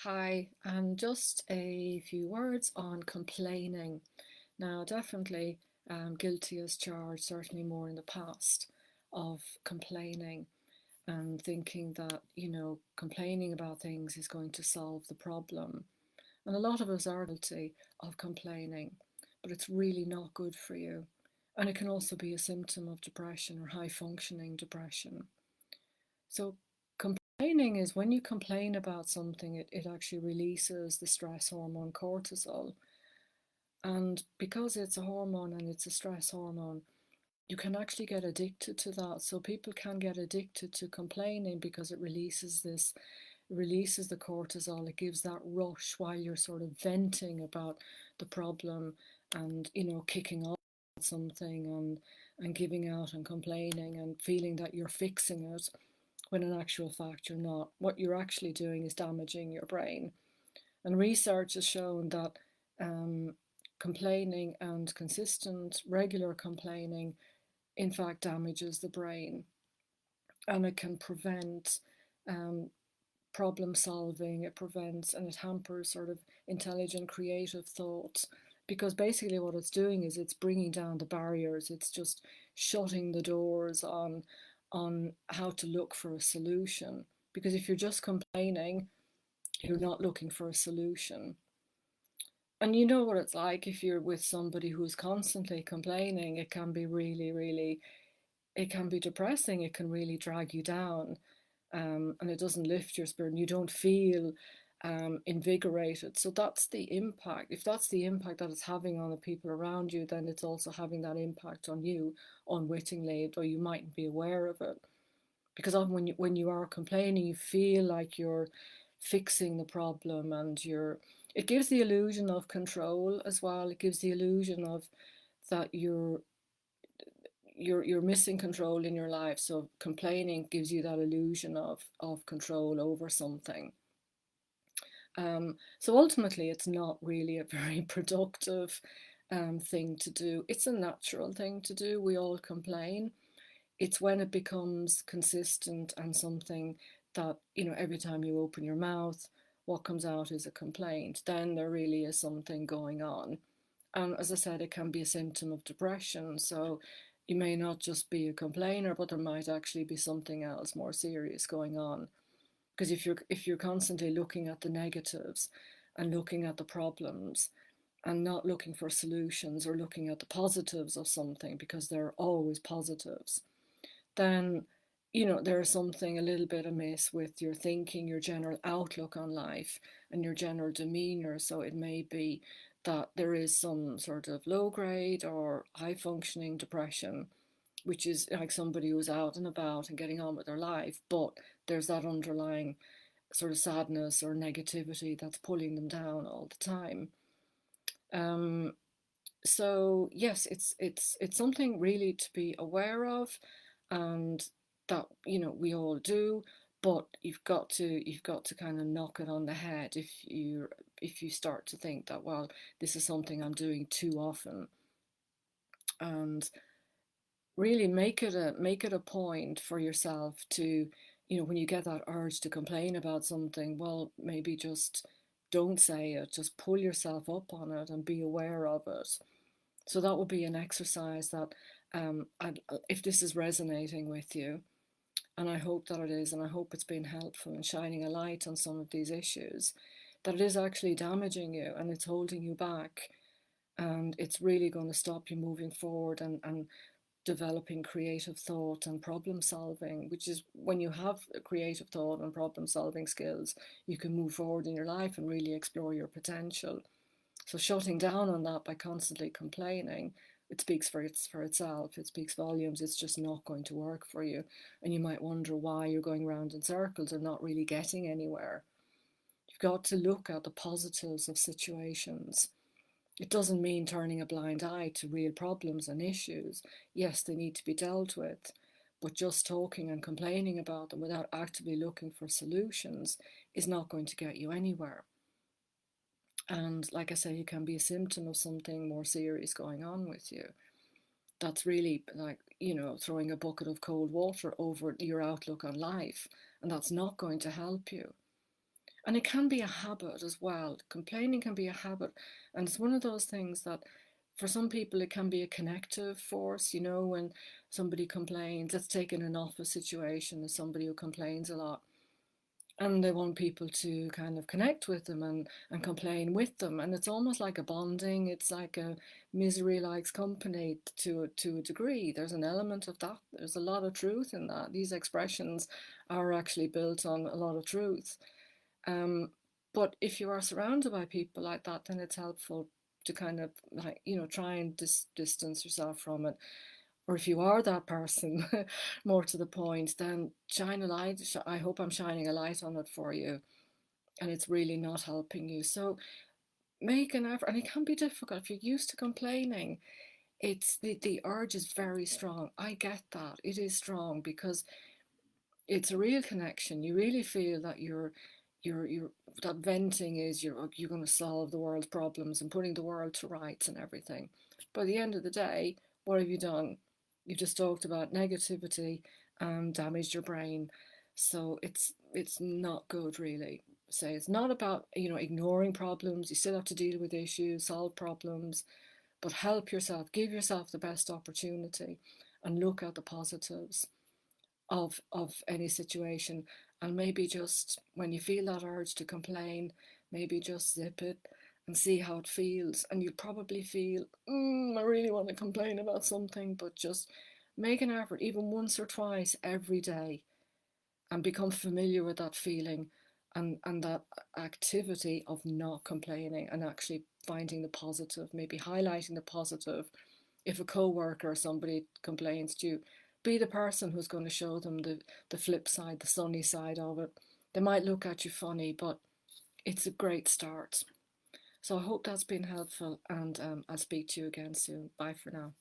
Hi, and just a few words on complaining. Now, definitely guilty as charged, certainly more in the past, of complaining and thinking that, complaining about things is going to solve the problem. And a lot of us are guilty of complaining, but it's really not good for you. And it can also be a symptom of depression or high functioning depression. So, complaining is when you complain about something, it actually releases the stress hormone cortisol. And because it's a hormone and it's a stress hormone, you can actually get addicted to that. So, people can get addicted to complaining because it releases the cortisol. It gives that rush while you're sort of venting about the problem and, kicking off something and giving out and complaining and feeling that you're fixing it when in actual fact you're not. What you're actually doing is damaging your brain. And research has shown that um, complaining and consistent, regular complaining, in fact, damages the brain. And it can prevent um, problem solving, it prevents and it hampers sort of intelligent, creative thought. Because basically, what it's doing is it's bringing down the barriers, it's just shutting the doors on how to look for a solution. Because if you're just complaining, you're not looking for a solution. And you know what it's like if you're with somebody who's constantly complaining, it can be really, really, it can be depressing, it can really drag you down. And it doesn't lift your spirit and you don't feel invigorated. So that's the impact. If that's the impact that it's having on the people around you, then it's also having that impact on you unwittingly, though you mightn't be aware of it. Because often when you are complaining, you feel like you're fixing the problem and it gives the illusion of control as well. It gives the illusion of that you're missing control in your life. So complaining gives you that illusion of control over something. So ultimately, it's not really a very productive thing to do. It's a natural thing to do. We all complain. It's when it becomes consistent and something that, every time you open your mouth, what comes out is a complaint. Then there really is something going on. And as I said, it can be a symptom of depression. So you may not just be a complainer, but there might actually be something else more serious going on. Because if you're constantly looking at the negatives and looking at the problems and not looking for solutions or looking at the positives of something, because there are always positives, then there's something a little bit amiss with your thinking, your general outlook on life, and your general demeanor. So it may be that there is some sort of low grade or high functioning depression, which is like somebody who's out and about and getting on with their life, but there's that underlying sort of sadness or negativity that's pulling them down all the time. Um, so yes, it's something really to be aware of, and that we all do. But you've got to kind of knock it on the head if you start to think that, well, this is something I'm doing too often, and really make it a point for yourself to, when you get that urge to complain about something, well, maybe just don't say it, just pull yourself up on it and be aware of it. So that would be an exercise that, if this is resonating with you, and I hope that it is, and I hope it's been helpful in shining a light on some of these issues, that it is actually damaging you and it's holding you back, and it's really going to stop you moving forward and developing creative thought and problem solving, which is when you have a creative thought and problem solving skills, you can move forward in your life and really explore your potential. So shutting down on that by constantly complaining, it speaks for itself. It speaks volumes. It's just not going to work for you. And you might wonder why you're going round in circles and not really getting anywhere. You've got to look at the positives of situations. It doesn't mean turning a blind eye to real problems and issues. Yes, they need to be dealt with, but just talking and complaining about them without actively looking for solutions is not going to get you anywhere. And like I say, it can be a symptom of something more serious going on with you. That's really like, throwing a bucket of cold water over your outlook on life, and that's not going to help you. And it can be a habit as well. Complaining can be a habit. And it's one of those things that for some people it can be a connective force. You know, when somebody complains, let's take in an office situation as somebody who complains a lot. And they want people to kind of connect with them and complain with them. And it's almost like a bonding. It's like a misery likes company to a degree. There's an element of that. There's a lot of truth in that. These expressions are actually built on a lot of truth. Um, but if you are surrounded by people like that, then it's helpful to kind of like, you know, try and distance yourself from it. Or if you are that person, more to the point, then shine a light. I hope I'm shining a light on it for you, and it's really not helping you. So make an effort, and it can be difficult if you're used to complaining. It's the urge is very strong. I get that it is strong because it's a real connection. You really feel that you're that venting is you're going to solve the world's problems and putting the world to rights and everything. By the end of the day, what have you done? You've just talked about negativity and damaged your brain. So it's not good really. So it's not about, you know, ignoring problems. You still have to deal with issues, solve problems, but help yourself, give yourself the best opportunity and look at the positives of any situation. And maybe just when you feel that urge to complain, maybe just zip it and see how it feels. And you probably feel, I really want to complain about something, but just make an effort, even once or twice every day, and become familiar with that feeling and that activity of not complaining and actually finding the positive, maybe highlighting the positive. If a co-worker or somebody complains to you, be the person who's going to show them the flip side, the sunny side of it. They might look at you funny, but it's a great start. So I hope that's been helpful, and I'll speak to you again soon. Bye for now.